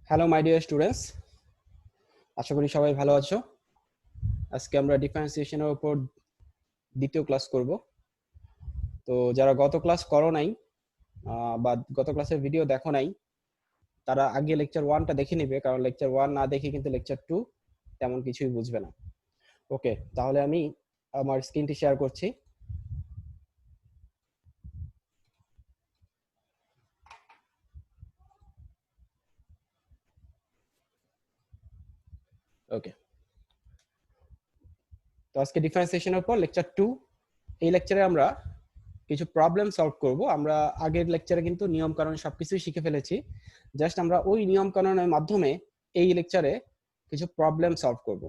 Hello my dear students, আশা করি সবাই ভালো আছো। আজকে আমরা ডিফারেন্সিয়েশনের উপর দ্বিতীয় ক্লাস করব। তো যারা গত ক্লাস করো নাই বা গত ক্লাসের ভিডিও দেখো নাই, তারা আগে লেকচার 1টা দেখে নেবে, কারণ লেকচার 1 না দেখে কিন্তু লেকচার 2 তেমন কিছুই বুঝবে না। ওকে, তাহলে আমি আমার স্ক্রিনটি শেয়ার করছি। ওকে, তো আজকে ডিফারেন্সিয়েশনের উপর লেকচার 2। এই লেকচারে আমরা কিছু প্রবলেম সলভ করব। আমরা আগের লেকচারে কিন্তু নিয়ম কানুন সবকিছুই শিখে ফেলেছি। জাস্ট আমরা ওই নিয়ম কানুনের মাধ্যমে এই লেকচারে কিছু প্রবলেম সলভ করব।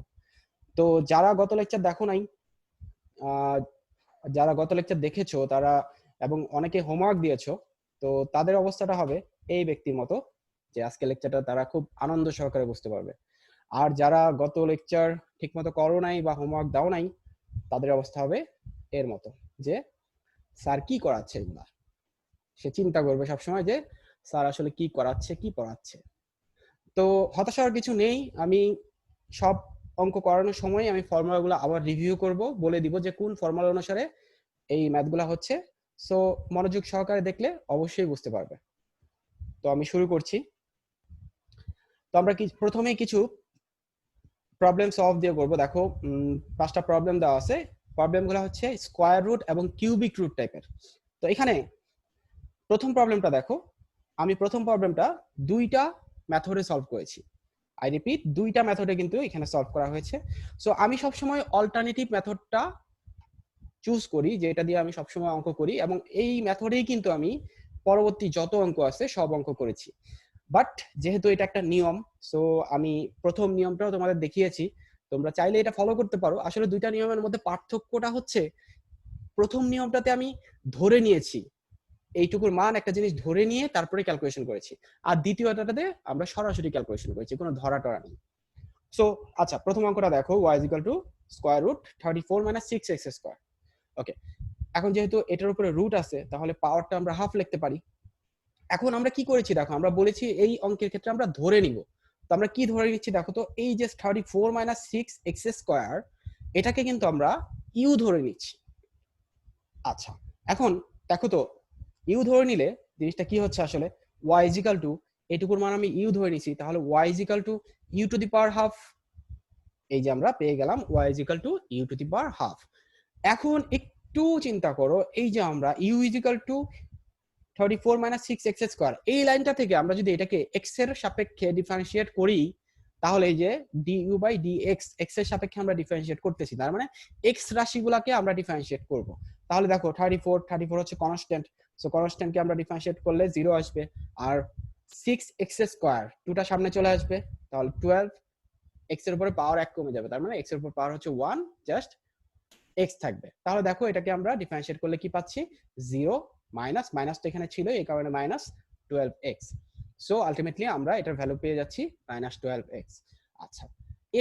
তো যারা গত লেকচার দেখো নাই, যারা গত লেকচার দেখেছো তারা এবং অনেকে হোমওয়ার্ক দিয়েছো, তো তাদের অবস্থাটা হবে এই ব্যক্তির মতো, যে আজকে লেকচারটা তারা খুব আনন্দ সহকারে বুঝতে পারবে। আর যারা গত লেকচার ঠিকমতো করো নাই বা হোমওয়ার্ক দাও নাই, তাদের অবস্থা হবে এর মতো, যে স্যার কি করাচ্ছে এগুলা। সে চিন্তা করবে সবসময় যে স্যার আসলে কি করাচ্ছে, কি পড়াচ্ছে। তো হতাশ হওয়ার কিছু নেই। আমি সব অঙ্ক করানোর সময় আমি ফর্মুলাগুলো আবার রিভিউ করব, বলে দিব যে কোন ফর্মুলা অনুসারে এই ম্যাথগুলো হচ্ছে। সো মনোযোগ সহকারে দেখলে অবশ্যই বুঝতে পারবে। তো আমি শুরু করছি। তো আমরা প্রথমেই কিছু প্রবলেম সলভ দিয়ে করবো। দেখো 5টা প্রবলেম দেওয়া আছে। প্রবলেমগুলো হচ্ছে স্কোয়ার রুট এবং কিউবিক রুট টাইপের। তো এখানে প্রথম প্রবলেমটা দেখো, আমি প্রথম প্রবলেমটা দুইটা মেথডে সলভ করেছি। আই রিপিট, দুইটা মেথডে কিন্তু এখানে সলভ করা হয়েছে। সো আমি সবসময় অল্টারনেটিভ মেথডটা চুজ করি, যে এটা দিয়ে আমি সবসময় অঙ্ক করি, এবং এই মেথডেই কিন্তু আমি পরবর্তী যত অঙ্ক আছে সব অঙ্ক করেছি। বাট যেহেতু এটা একটা নিয়ম, সো আমি প্রথম নিয়মটাও তোমাদের দেখিয়েছি। তোমরা চাইলে এটা ফলো করতে পারো। আসলে দুইটা নিয়মের মধ্যে পার্থক্যটা হচ্ছে, প্রথম নিয়মটাতে আমি ধরে নিয়েছি এইটুকুর মান, একটা জিনিস ধরে নিয়ে তারপরে ক্যালকুলেশন করেছি। আর দ্বিতীয়টাতে আমরা সরাসরি ক্যালকুলেশন করেছি, কোনো ধরা টরা নেই। সো আচ্ছা, প্রথম অঙ্কটা দেখো, y is equal to square root 34 minus 6x square. Okay, এখন যেহেতু এটার উপরে রুট আছে, তাহলে পাওয়ারটা আমরা হাফ লিখতে পারি। এখন আমরা কি করেছি দেখো, আমরা বলেছি এই অঙ্কের ক্ষেত্রে আমরা ধরে নিব। তো আমরা কি ধরে নিচ্ছি দেখো, তো এই যে 34 minus 6x স্কয়ার, এটাকে কিন্তু আমরা ইউ ধরে নিচ্ছি। আচ্ছা, এখন দেখো তো, ইউ ধরে নিলে জিনিসটা কি হচ্ছে আসলে, y is equal to এটুকুর মান আমি ইউ ধরে নিছি, তাহলে y is equal to u to the power half. এই যে আমরা পেয়ে গেলাম y is equal to u to the power half. এখন একটু চিন্তা করো, এই যে আমরা u is equal to 34 minus 6x square, এই লাইনটা থেকে আমরা যদি এটাকে x এর সাপেক্ষে ডিফারেন্সিয়েট করি, তাহলে এই যে du বাই dx, x এর সাপেক্ষে আমরা ডিফারেন্সিয়েট করতেছি, তার মানে x রাশিগুলোকে আমরা ডিফারেন্সিয়েট করব। তাহলে দেখো 34 হচ্ছে কনস্ট্যান্ট, সো কনস্ট্যান্টকে আমরা ডিফারেন্সিয়েট করলে 0 আসবে। আর 6x স্কয়ার, টুটা সামনে চলে আসবে, তাহলে 12, x এর উপরে পাওয়ার 1 কমে যাবে, তার মানে x এর উপর পাওয়ার হচ্ছে 1, জাস্ট x থাকবে। তাহলে দেখো এটাকে আমরা ডিফারেন্সিয়েট করলে কি পাচ্ছি, 0 মাইনাস, মাইনাসটা এখানে ছিল এই কারণে মাইনাস 12x। সো আলটিমেটলি আমরা এটার ভ্যালু পেয়ে যাচ্ছি -12x। আচ্ছা,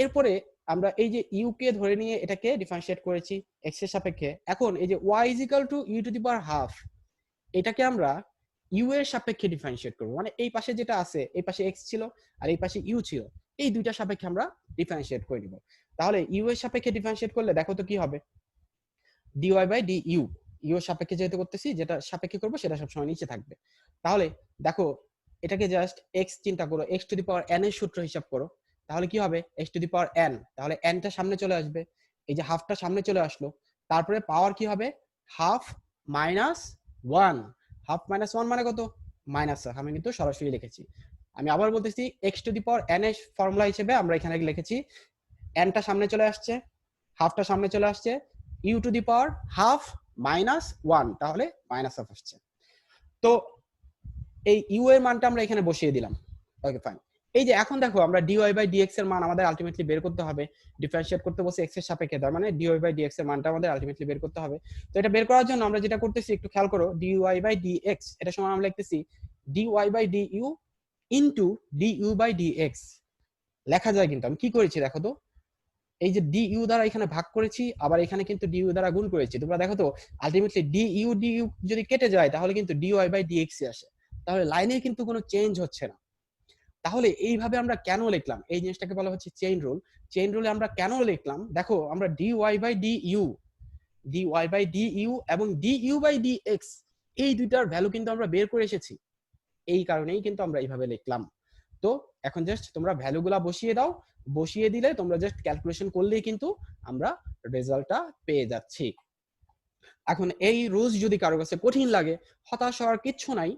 এরপরে আমরা এই যে ইউ কে ধরে নিয়ে এটাকে ডিফারেন্সিয়েট করেছি x এর সাপেক্ষে। এখন এই যে y is equal to u to the power half, এটাকে আমরা ইউ এর সাপেক্ষে ডিফারেন্সিয়েট করব। মানে এই পাশে যেটা আছে, এই পাশে x ছিল আর এই পাশে ইউ ছিল, এই দুইটার সাপেক্ষে আমরা ডিফারেন্সিয়েট করে নিব। তাহলে ইউ এর সাপেক্ষে ডিফারেন্সিয়েট করলে দেখো তো কি হবে, dy বাই ডিউ, ইউ এর সাপেক্ষে যেহেতু করতেছি, যেটা সাপেক্ষে করবো সেটা সবসময় নিচে থাকবে। তাহলে দেখো এটাকে জাস্ট x চিন্তা করো, x to the power n এর সূত্র হিসাব করো, তাহলে কি হবে, x to the power n, তাহলে n টা সামনে চলে আসবে, এই যে হাফটা সামনে চলে আসলো, তারপরে পাওয়ার কি হবে, হাফ মাইনাস 1। হাফ মাইনাস 1 মানে কত, মাইনাস, আমি কিন্তু সরাসরি লিখেছি। আমি আবার বলতেছি, x to the power n এর ফর্মুলা হিসেবে আমরা এখানে লিখেছি, n টা সামনে চলে আসছে, হাফটা সামনে চলে আসছে, u to the power half minus 1, তাহলে মাইনাস হাফ আসছে। তো এই ইউ এর মানটা আমরা এখানে বসিয়ে দিলাম। Okay fine. এই যে এখন দেখো, আমরা dy বাই dx এর মান আমাদের আলটিমেটলি বের করতে হবে, ডিফারেন্সিয়েট করতে বসে x এর সাপেক্ষে, তার মানে dy বাই dx এর মানটা আমাদের আলটিমেটলি বের করতে হবে। তো এটা বের করার জন্য আমরা যেটা করতেছি একটু খেয়াল করো, dy বাই dx এটা সমান আমরা লিখতেছি dy by du into du by dx। লেখা যায় কিন্তু, আমি কি করেছি দেখো তো, এই যে ডিইউ দ্বারা এখানে ভাগ করেছি, আবার এখানে কিন্তু ডিইউ দ্বারা গুণ করেছি। তোমরা দেখো তো, আলটিমেটলি ডিইউ যদি কেটে যায় তাহলে কিন্তু ডিওয়াই বাই ডিএক্স আসে, তাহলে লাইনে কিন্তু কোনো চেঞ্জ হচ্ছে না। তাহলে এইভাবে আমরা কেন লিখলাম, এই জিনিসটাকে বলা হচ্ছে চেইন রুল। চেইন রুলে আমরা কেন লিখলাম, দেখো আমরা dy বাই ডিইউ এবং ডিইউ বাই ডিএক্স এই দুইটার ভ্যালু কিন্তু আমরা বের করে এসেছি, এই কারণেই কিন্তু আমরা এইভাবে লিখলাম। তো এখন জাস্ট তোমরা ভ্যালুগুলা বসিয়ে দাও, বসিয়ে দিলে তোমরা জাস্ট ক্যালকুলেশন করলেই কিন্তু আমরা রেজাল্টটা পেয়ে যাচ্ছি। এখন এই রুলস যদি কারো কাছে কঠিন লাগে, হতাশ হওয়ার কিচ্ছু নাই।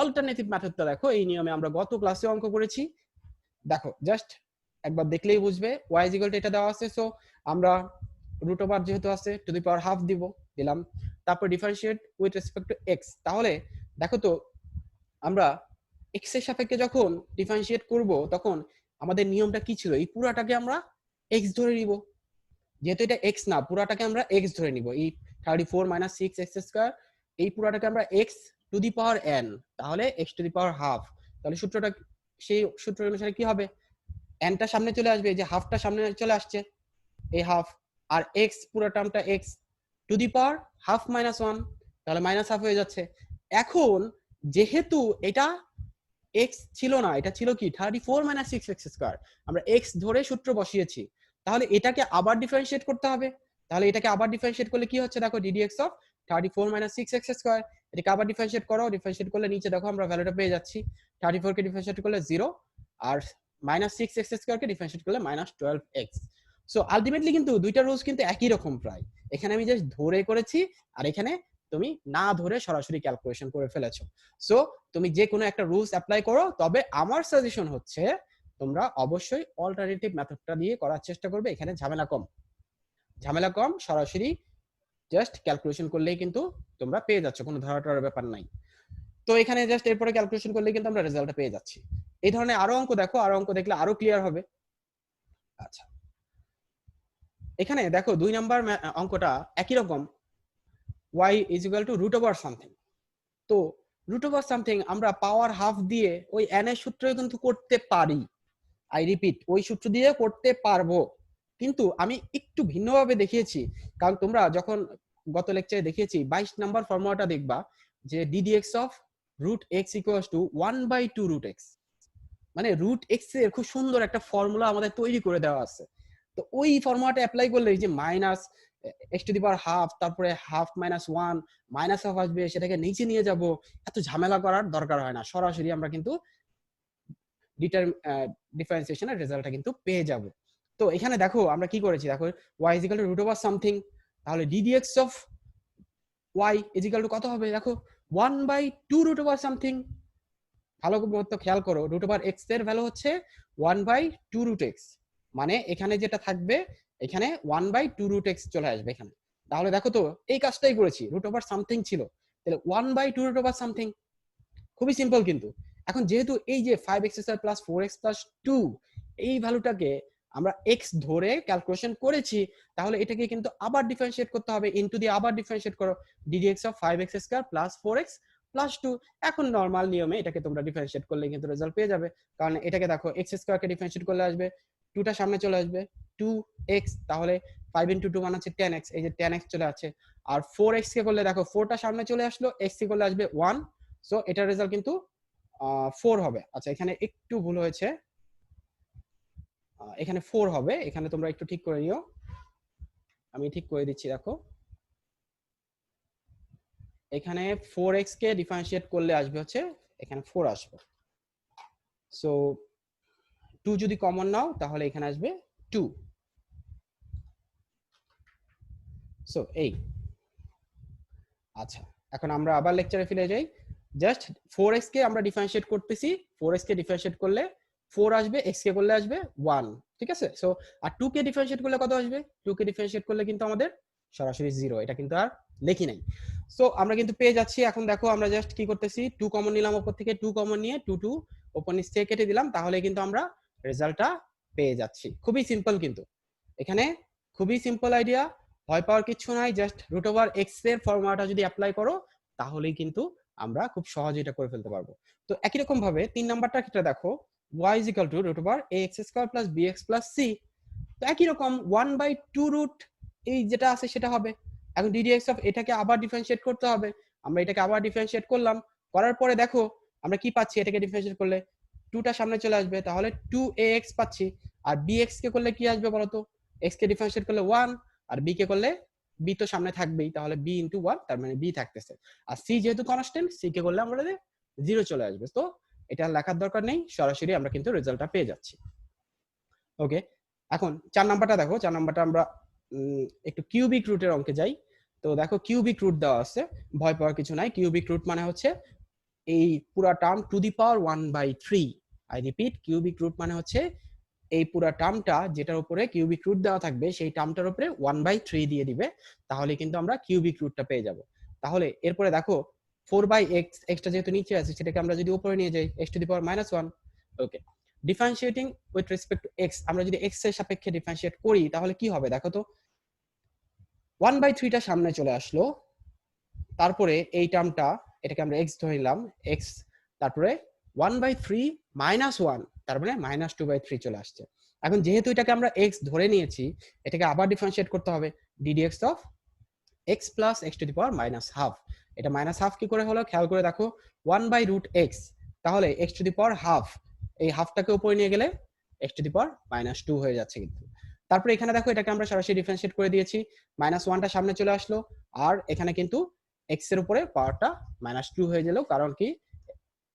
অল্টারনেটিভ মেথডটা দেখো, এই নিয়মে আমরা গত ক্লাসে অঙ্ক করেছি। দেখো জাস্ট একবার দেখলেই বুঝবে। y ইজ ইকুয়াল টু এটা দেওয়া আছে, সো আমরা রুট ওভার যেহেতু আছে টু দি পাওয়ার হাফ দিলাম, তারপর differentiate with respect to x। তাহলে দেখো তো আমরা x এর সাপেক্ষে যখন ডিফারেন্সিয়েট করব তখন আমাদের নিয়মটা কি ছিল, এই পুরাটাকে আমরা x ধরে নিব। যেহেতু এটা x না, পুরাটাকে আমরা x ধরে নিব। এই 34 মাইনাস 6x স্কয়ার, এই পুরাটাকে আমরা x to the power n, তাহলে x to the power half. তাহলে সূত্রটা, সেই সূত্র অনুসারে কি হবে, nটা সামনে চলে আসবে, যে হাফটা সামনে চলে আসছে, এই হাফ, আর x পুরো টার্মটা x to the power half minus 1, তাহলে মাইনাস হাফ হয়ে যাচ্ছে। এখন যেহেতু এটা x ছিল না, এটা ছিল কি 34 মাইনাস 6x স্কয়ার, আমরা x ধরে সূত্র বসিয়েছি, তাহলে এটাকে আবার ডিফারেন্সিয়েট করতে হবে। তাহলে এটাকে আবার ডিফারেন্সিয়েট করলে কি হচ্ছে, দেখো ddx of 34 minus 6x square, এটাকে আবার ডিফারেন্সিয়েট করো, ডিফারেন্সিয়েট করলে নিচে দেখো আমরা ভ্যালুটা পেয়ে যাচ্ছি। 34 কে ডিফারেন্সিয়েট করলে 0, আর মাইনাস 6x স্কয়ার কে ডিফারেন্সিয়েট করলে মাইনাস 12x। সো আলটিমেটলি কিন্তু দুইটা রুলস কিন্তু একই রকম প্রায়। এখানে আমি জাস্ট ধরে করেছি, আর এখানে তুমি না ধরে সরাসরি ক্যালকুলেশন করে ফেলেছো। সো তুমি যে কোনো একটা রুলস অ্যাপ্লাই করো, তবে আমার সাজেশন হচ্ছে তোমরা অবশ্যই অল্টারনেটিভ মেথডটা দিয়ে করার চেষ্টা করবে, এখানে ঝামেলা কম, সরাসরি জাস্ট ক্যালকুলেশন করলেই কিন্তু তোমরা পেয়ে যাচ্ছ, কোনো ধরাটোরার ব্যাপার নাই। তো এখানে জাস্ট এরপরে ক্যালকুলেশন করলেই কিন্তু আমরা রেজাল্টটা পেয়ে যাচ্ছি। এই ধরনের আরো অঙ্ক দেখো, আরো অঙ্ক দেখলে আরো ক্লিয়ার হবে। আচ্ছা, এখানে দেখো 2 নাম্বার অঙ্কটা একই রকম, y is equal to root over something. তো রুট ওভার সামথিং আমরা পাওয়ার হাফ দিয়ে ওই n এর সূত্রে কিন্তু করতে পারি, আই রিপিট ওই সূত্র দিয়ে করতে পারবো, কিন্তু আমি একটু ভিন্নভাবে দেখিয়েছি। কারণ তোমরা যখন গত লেকচারে দেখিয়েছি 22 নাম্বার ফর্মুলাটা দেখবা, যে ddx of root x equals to 1/2 root x, মানে রুট এক্স এর খুব সুন্দর একটা ফর্মুলা আমাদের তৈরি করে দেওয়া আছে। তো ওই ফর্মুলাটা অ্যাপ্লাই করলে, যে minus x two the power half, তারপরে হাফ মাইনাস 1 মাইনাস হাফ আসবে, সেটাকে নিচে নিয়ে যাব, এত ঝামেলা করার দরকার হয় না, সরাসরি আমরা কিন্তু ডিফারেন্সিয়েশনের রেজাল্টটা কিন্তু পেয়ে যাব। তো এখানে দেখো আমরা কি করেছি, দেখো y is equal to root over something, তাহলে ddx of y is equal to কত হবে, দেখো 1/2 রুট ওভার সামথিং। ভালো মতো খেয়াল করো, রুট ওভার এক্স এর ভ্যালু হচ্ছে 1/2 রুট এক্স, মানে এখানে যেটা থাকবে, এখানে 1/2 রুট এক্স চলে আসবে এখানে। তাহলে দেখো তো এই কাজটাই করেছি, রুট ওভার সামথিং ছিল, তাহলে 1/2 রুট ওভার সামথিং, খুবই সিম্পল কিন্তু। এখন যেহেতু এই যে 5x square plus 4x plus 2 এই ভ্যালুটাকে আমরা x ধরে ক্যালকুলেশন করেছি, তাহলে এটাকে কিন্তু আবার ডিফারেন্সিয়েট করতে হবে, ইনটু দিয়ে আবার ডিফারেন্সিয়েট করো, ddx of 5x square plus 4x plus 2। এখন নরমাল নিয়মে এটাকে তোমরা ডিফারেন্সিয়েট করলে কিন্তু রেজাল্ট পেয়ে যাবে, কারণ এটাকে দেখো x স্কয়ার কে ডিফারেন্সিয়েট করলে আসবে 2টা সামনে চলে আসবে 2x, তাহলে 5 ইনটু 2 মানে হচ্ছে 10x, এই যে 10x চলে আসছে। আর 4x কে করলে দেখো 4টা সামনে চলে আসলো, x কে করলে আসবে 1, সো এটার রেজাল্ট কিন্তু 4 হবে। আচ্ছা, এখানে একটু ভুল হয়েছে, এখানে 4 হবে, এখানে তোমরা একটু ঠিক করে নিও, আমি ঠিক করে দিচ্ছি। দেখো এখানে 4x কে ডিফারেন্সিয়েট করলে আসবে হচ্ছে এখানে 4 আসবে, সো 2 যদি কমন নাও তাহলে এখানে আসবে 2। সো এই, আচ্ছা এখন আমরা আবার লেকচারে ফিরে যাই। জাস্ট 4x কে আমরা ডিফারেন্সিয়েট করতেছি, 4x কে ডিফারেন্সিয়েট করলে 4 আসবে, x কে করলে আসবে 1, ঠিক আছে। সো আর 2 কে ডিফারেন্সিয়েট করলে কত আসবে, 2 কে ডিফারেন্সিয়েট করলে কিন্তু আমাদের সরাসরি 0, এটা কিন্তু আর লেখি নাই। সো আমরা কিন্তু পেয়ে যাচ্ছি। এখন দেখো আমরা জাস্ট কি করতেছি, 2 কমন নিলাম, উপর থেকে 2 কমন নিয়ে 2 উপর নিচ থেকে কেটে দিলাম, তাহলে কিন্তু আমরা রেজাল্টটা পেয়ে যাচ্ছি। খুবই সিম্পল কিন্তু, এখানে খুবই সিম্পল আইডিয়া, ভয় পাওয়ার কিছু নাই। জাস্ট রুট ওভার এক্স এর ফর্মুলাটা যদি অ্যাপ্লাই করো, তাহলেই কিন্তু আমরা খুব সহজে এটা করে ফেলতে পারবো। তো একই রকম ভাবে 3 নাম্বারটা ক্ষেত্রে দেখো, y is equal to root over ax square plus bx plus c, তো একই রকম 1/2 রুট এই যেটা আছে সেটা হবে। এখন ddx অফ এটাকে আবার ডিফারেন্সিয়েট করতে হবে, আমরা এটাকে আবার ডিফারেন্সিয়েট করলাম, করার পরে দেখো আমরা কি পাচ্ছি, এটাকে ডিফারেন্সিয়েট করলে 2টা সামনে চলে আসবে, তাহলে 2ax পাচ্ছি। আর bx কে করলে কি আসবে বলতো? x কে ডিফারেন্সিয়েট করলে 1, আর b কে করলে b তো সামনে থাকবেই, তাহলে b * 1, তার মানে b থাকতেছে। আর c যেহেতু কনস্ট্যান্ট, c কে করলে আমাদের 0 চলে আসবে। তো এটা লেখার দরকার নেই, সরাসরি আমরা কিন্তু রেজাল্টটা পেয়ে যাচ্ছি। ওকে, এখন 4 নাম্বারটা দেখো। 4 নাম্বারটা আমরা একটু কিউবিক রুটের অঙ্কে যাই। তো দেখো কিউবিক রুট দেওয়া আছে, ভয় পাওয়ার কিছু নাই। কিউবিক রুট মানে হচ্ছে এই পুরা term to the power 1/3। I repeat, cubic root মানে হচ্ছে এই পুরা টার্মটা যেটার উপরে কিউবিক রুট দেওয়া থাকবে, সেই টার্মটার উপরে 1/3 দিয়ে দিবে, তাহলে কিন্তু আমরা কিউবিক রুটটা পেয়ে যাব। তাহলে এরপরে দেখো 4/x, এক্সটা যেহেতু নিচে আছে সেটাকে আমরা যদি উপরে নিয়ে যাই, x to the power -1। Okay, differentiating with respect to x, আমরা যদি x এর সাপেক্ষে ডিফারেন্সিয়েট করি তাহলে কি হবে দেখো তো। 1/3টা সামনে চলে আসলো, তারপরে এই টার্মটা, এটাকে আমরা x ধরে নিলাম, x, তারপরে 1/3 -1, তার মানে -2/3 চলে আসছে। এখন যেহেতু এটাকে আমরা x ধরে নিয়েছি, এটাকে আবার ডিফারেন্সিয়েট করতে হবে, ddx of x plus x to the power -1/2। এটা -1/2 কি করে হলো খেয়াল করে দেখো, 1/√x, তাহলে x to the power half, এই হাফটাকে উপরে নিয়ে গেলে x টু দি পাওয়ার -2 হয়ে যাচ্ছে কিন্তু। তারপরে এখানে দেখো এটাকে আমরা সরাসরি ডিফারেন্সিয়েট করে দিয়েছি, -1টা সামনে চলে আসলো, আর এখানে কিন্তু x এর উপরে পাওয়ারটা -2 হয়ে গেল, কারণ কি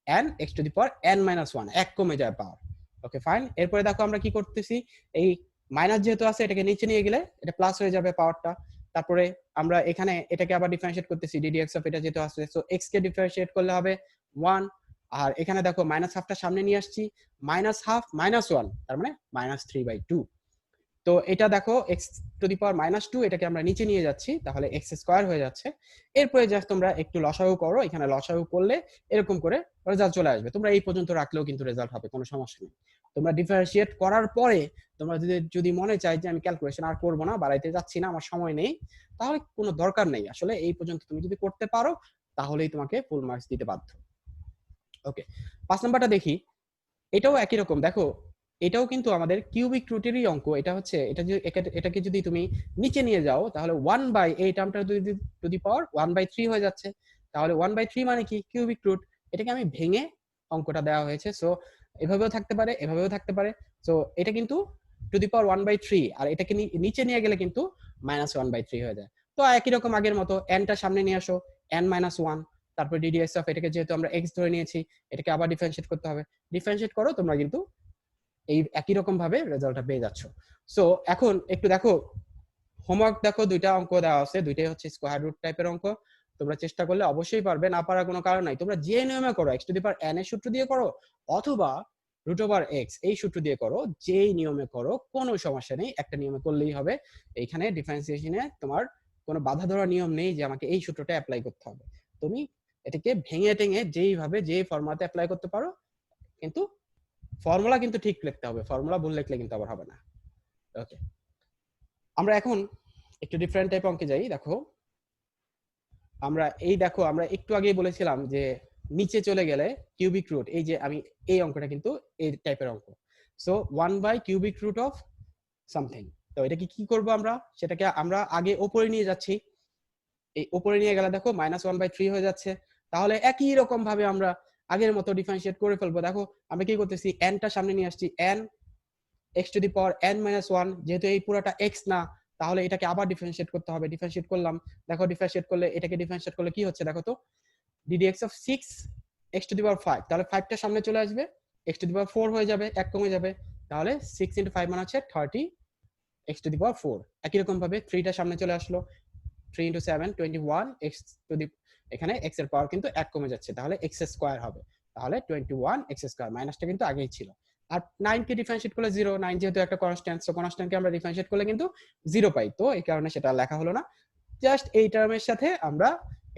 n x to the power n-1, এক কমে যায় পাওয়ার। ওকে ফাইন, এরপরে দেখো আমরা কি করতেছি, এই মাইনাস যেহেতু আছে এটাকে নিচে নিয়ে গেলে এটা প্লাস হয়ে যাবে পাওয়ারটা। তারপরে আমরা এখানে এটাকে আবার ডিফারেন্সিয়েট করতেছি, ddx অফ এটা যেহেতু আছে, সো x কে ডিফারেন্সিয়েট করলে হবে 1, আর এখানে দেখো -1/2টা সামনে নিয়ে আসছি, -1/2 -1, তার মানে -3/2। তো এটা দেখো x টু দি পাওয়ার -2, এটাকে আমরা নিচে নিয়ে যাচ্ছি, তাহলে x স্কয়ার হয়ে যাচ্ছে। এরপরে জাস্ট তোমরা একটু লসাগু করো, এখানে লসাগু করলে এরকম করে রেজাল্ট চলে আসবে। তোমরা এই পর্যন্ত রাখলেও কিন্তু রেজাল্ট হবে, কোনো সমস্যা নেই। তোমরা ডিফারেন্সিয়েট করার পরে তোমরা যদি মনে চাই যে আমি ক্যালকুলেশন আর করবো না, বাড়াইতে যাচ্ছি না, আমার সময় নেই, তাহলে কোনো দরকার নেই। আসলে এই পর্যন্ত তুমি যদি করতে পারো তাহলেই তোমাকে ফুল মার্কস দিতে বাধ্য। ওকে, 5 নাম্বারটা দেখি। এটাও একই রকম, দেখো এটাও কিন্তু আমাদের কিউবিক রুটেরই অঙ্ক। এটা হচ্ছে এটাকে যদি তুমি নিচে নিয়ে যাও তাহলে 1 বাই এই টার্মটা টু দি পাওয়ার 1/3 হয়ে যাচ্ছে, তাহলে 1/3 মানে কি কিউবিক রুট। এটাকে আমি ভেঙে অঙ্কটা দেওয়া হয়েছে, সো এভাবেও থাকতে পারে, এভাবেও থাকতে পারে। সো এটা কিন্তু টু দি পাওয়ার 1/3, আর এটাকে নিচে নিয়ে গেলে কিন্তু -1/3 হয়ে যায়। তো একই রকম আগের মতো nটা সামনে নিয়ে আসো, n-1, তারপর ddx অফ এটাকে যেহেতু আমরা x ধরে নিয়েছি, এটাকে আবার ডিফারেন্সিয়েট করতে হবে। ডিফারেন্সিয়েট করো, তোমরা কিন্তু এই একই রকম ভাবে রেজাল্টটা পেয়ে যাচ্ছ। সো এখন একটু দেখো হোমওয়ার্ক, দেখো দুইটা অঙ্ক দেওয়া আছে, দুইটাই হচ্ছে স্কয়ার রুট টাইপের অঙ্ক। তোমরা চেষ্টা করলে অবশ্যই পারবে, না পারার কোনো কারণ নাই। তোমরা যে নিয়মে করো, x to the power n এর সূত্র দিয়ে করো অথবা √x এই সূত্র দিয়ে করো, যেই নিয়মে করো কোনো সমস্যা নেই, একটা নিয়মে করলেই হবে। এইখানে ডিফারেন্সিয়েশনে তোমার কোনো বাধা ধরা নিয়ম নেই যে আমাকে এই সূত্রটা অ্যাপ্লাই করতে হবে। তুমি এটাকে ভেঙে টেঙে যেইভাবে যেই ফর্মুলাতে অ্যাপ্লাই করতে পারো, কিন্তু ফর্মুলা কিন্তু ঠিক লিখতে হবে, ফর্মুলা ভুল লিখলে কিন্তু আবার হবে না। ওকে, আমরা এখন একটু ডিফারেন্ট টাইপ অঙ্কে যাই। দেখো আমরা একটু আগেই বলেছিলাম যে নিচে চলে গেলে কিউবিক রুট, এই যে আমি এই অঙ্কটা কিন্তু এই টাইপের অঙ্ক। সো 1/কিউবিক রুট অফ সামথিং। তো এটা কি করব আমরা, সেটাকে আমরা আগে উপরে নিয়ে যাচ্ছি, এই উপরে নিয়ে গেলে দেখো -1/3 হয়ে যাচ্ছে। তাহলে একই রকম ভাবে আমরা আগের মতো ডিফারেন্সিয়েট করে ফেলবো। দেখো আমরা কি করতেছি, n টা সামনে নিয়ে আসছি, n x to the power n-1, যেহেতু এই পুরোটা x না, তাহলে এটাকে আবার ডিফারেন্সিয়েট করতে হবে। ডিফারেন্সিয়েট করলাম, দেখো ডিফারেন্সিয়েট করলে এটাকে ডিফারেন্সিয়েট করলে কি হচ্ছে দেখো তো, ddx of 6 x to the power 5, তাহলে 5টা সামনে চলে আসবে, x টু দি পাওয়ার 4 হয়ে যাবে, এক কমে যাবে, তাহলে 6 * 5 মানে হচ্ছে 30 x টু দি পাওয়ার 4। একই রকম ভাবে 3টা সামনে চলে আসলো, 3 * 7 21 x টু দি, এখানে x এর পাওয়ার কিন্তু এক কমে যাচ্ছে, তাহলে x স্কয়ার হবে, তাহলে 21 x স্কয়ার, মাইনাসটা কিন্তু আগেই ছিল। আর 9 কে ডিফারেন্সিয়েট করলে 0, 9 যেহেতু একটা কনস্ট্যান্ট, সো কনস্ট্যান্টকে আমরা ডিফারেন্সিয়েট করলে কিন্তু 0 পাই, তো এই কারণে সেটা লেখা হলো না। জাস্ট এই টার্মের সাথে আমরা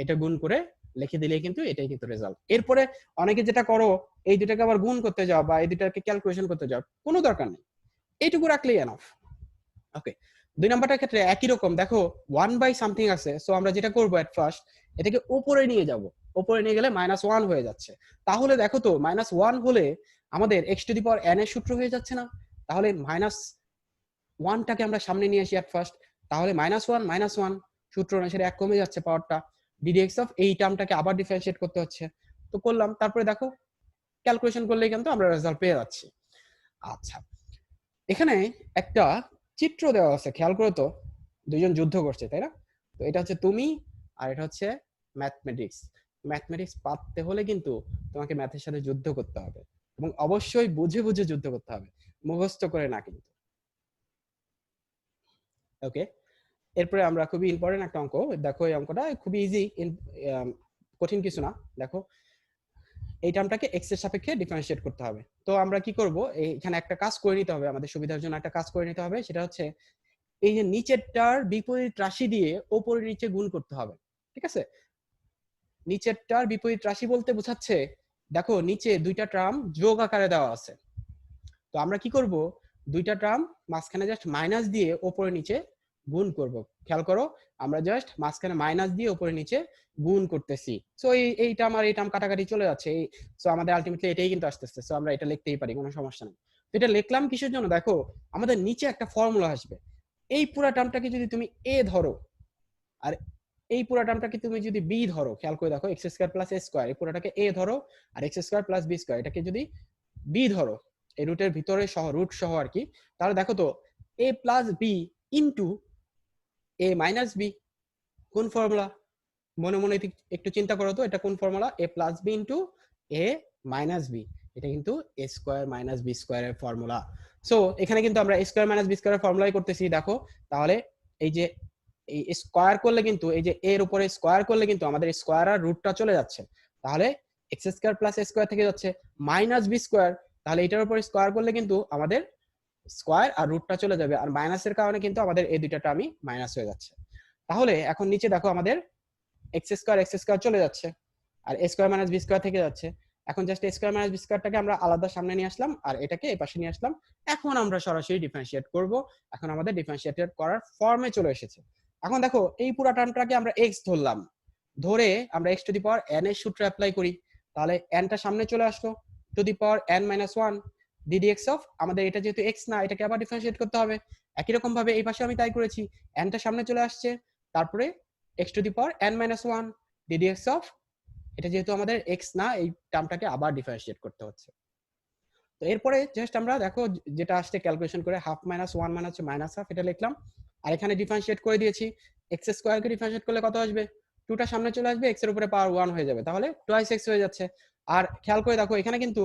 এটা গুণ করে লিখে দিলেই কিন্তু এটাই কিন্তু রেজাল্ট। এরপরে অনেকে যেটা করো, এই দুটাকে আবার গুণ করতে যাও বা এই দুটাকে ক্যালকুলেশন করতে যাও, কোনো দরকার নেই, এইটুকু রাখলেই এনাফ। ওকে, 2 নাম্বারটার ক্ষেত্রে একই রকম, দেখো 1 বাই সামথিং আছে, সো আমরা যেটা করব এট ফার্স্ট, এটাকে উপরে নিয়ে যাব, উপরে নিয়ে গেলে -1 হয়ে যাচ্ছে। তাহলে দেখো তো -1 হলে আমাদের x to the power n এর সূত্র হয়ে যাচ্ছে না, তাহলে -1টাকে আমরা সামনে নিয়ে আসি এট ফার্স্ট, তাহলে -1 সূত্র অনুসারে এক কমে যাচ্ছে পাওয়ারটা, ddx অফ এই টার্মটাকে আবার ডিফারেন্সিয়েট করতে হচ্ছে, তো করলাম। তারপরে দেখো ক্যালকুলেশন করলেই কিন্তু আমরা রেজাল্ট পেয়ে যাচ্ছি। আচ্ছা, এখানে একটা চিত্র দেওয়া আছে, খেয়াল করো তো, দুইজন যুদ্ধ করছে, তাই না? তো এটা হচ্ছে তুমি, আর এটা হচ্ছে ম্যাথমেটিক্স। ম্যাথমেটিক্স পারতে হলে কিন্তু তোমাকে ম্যাথের সাথে যুদ্ধ করতে হবে, এবং অবশ্যই বুঝে বুঝে যুদ্ধ করতে হবে, মুখস্থ করে না কিন্তু। ওকে, এরপরে আমরা খুবই ইম্পর্টেন্ট একটা অঙ্ক দেখো, এই অঙ্কটা খুবই ইজি, কঠিন কিছু না। দেখো, এই টার্মটাকে এক্স এর সাপেক্ষে ডিফারেন্সিয়েট করতে হবে। তো আমরা কি করব, এখানে একটা কাজ করে নিতে হবে, আমাদের সুবিধার জন্য একটা কাজ করে নিতে হবে, সেটা হচ্ছে এই যে নিচেরটার বিপরীত রাশি দিয়ে ওপরের নিচে গুণ করতে হবে। ঠিক আছে, নিচেরটার বিপরীত রাশি বলতে বোঝাচ্ছে, দেখো নিচে দুইটা টার্ম যোগ আকারে দেওয়া আছে, তো আমরা কি করব, দুইটা টার্ম মাঝখানে জাস্ট মাইনাস দিয়ে ওপরে নিচে গুণ করব। খেয়াল করো, আমরা জাস্ট মাঝখানে মাইনাস দিয়ে ওপরে নিচে গুণ করতেছি। সো এই টার্ম আর এই টার্ম কাটাকাটি চলে যাচ্ছে, এই সো আমাদের আলটিমেটলি এটাই কিন্তু আসতেছে। সো আমরা এটা লিখতেই পারি, কোনো সমস্যা নেই। তো এটা লিখলাম কিসের জন্য, দেখো আমাদের নিচে একটা ফর্মুলা আসবে। এই পুরো টার্মটাকে যদি তুমি এ ধরো, আর এই পুরো টার্মটাকে তুমি যদি বি ধরো, খেয়াল করে দেখো, x square plus a square, এই পুরোটাকে এ ধরো, আর x square plus b square এটাকে যদি বি ধরো, এই রুটের ভিতরে সহ, রুট সহ আর কি, তাহলে দেখো তো এ প্লাস বি ইন্টু এ মাইনাস বি, কোন ফর্মুলা? মনে মনে একটু চিন্তা করো তো, এটা কোন ফর্মুলা? এ প্লাস বি ইন্টু এ মাইনাস বি, এটা কিন্তু এ স্কোয়ার মাইনাস বি স্কোয়ারের ফর্মুলা। সো এখানে কিন্তু আমরা এ স্কোয়ার মাইনাস বি স্কোয়ারের ফর্মুলাই করতেছি। দেখো তাহলে এই যে এই স্কোয়ার করলে কিন্তু, এই যে এর উপরে স্কোয়ার করলে কিন্তু আমাদের স্কোয়ার আর রুটটা চলে যাচ্ছে, তাহলে x square plus a square থেকে যাচ্ছে মাইনাস বি স্কোয়ার, তাহলে এটার উপরে স্কোয়ার করলে কিন্তু আমাদের স্কোয়ার আর রুটটা চলে যাবে, আর মাইনাসের কারণে কিন্তু আমাদের এই দুইটা টার্মই মাইনাস হয়ে যাচ্ছে। তাহলে এখন নিচে দেখো আমাদের এক্স স্কোয়ার চলে যাচ্ছে, আর এ স্কোয়ার মাইনাস বি স্কোয়ার থেকে যাচ্ছে। এখন just a square minus B স্কোয়ারটাকে আমরা আলাদা সামনে নিয়ে আসলাম, আর এটাকে এই পাশে নিয়ে আসলাম। এখন আমরা সরাসরি ডিফারেন্সিয়েট করব, এখন আমাদের ডিফারেন্সিয়েট করার ফর্মে চলে এসেছে। এখন দেখো এই পুরো টার্মটাকে আমরা এক্স ধরলাম, ধরে আমরা x two the power N এর সূত্র অ্যাপ্লাই করি, তাহলে এনটা সামনে চলে আসলো, two the power N minus one ddx of, আমাদের এটা যেহেতু এক্স না, এটাকে আবার ডিফারেন্সিয়েট করতে হবে। একই রকম ভাবে এই পাশে আমি তাই করেছি, এনটা সামনে চলে আসছে, তারপরে x two the power N minus one ddx of, এটা যেহেতু আমাদের এক্স না, এই টার্মটাকে আবার ডিফারেন্সিয়েট করতে হচ্ছে। তো এরপরে জাস্ট আমরা দেখো যেটা আসছে ক্যালকুলেশন করে, হাফ মাইনাস ওয়ান মানে হচ্ছে মাইনাস হাফ, এটা লিখলাম, আর এখানে ডিফারেন্সিয়েট করে দিয়েছি। এক্স স্কোয়ারকে ডিফারেন্সিয়েট করলে কত আসবে, টুটা সামনে চলে আসবে, এক্স এর উপরে পাওয়ার ওয়ান হয়ে যাবে, তাহলে টোয়াইস এক্স হয়ে যাচ্ছে। আর খেয়াল করে দেখো এখানে কিন্তু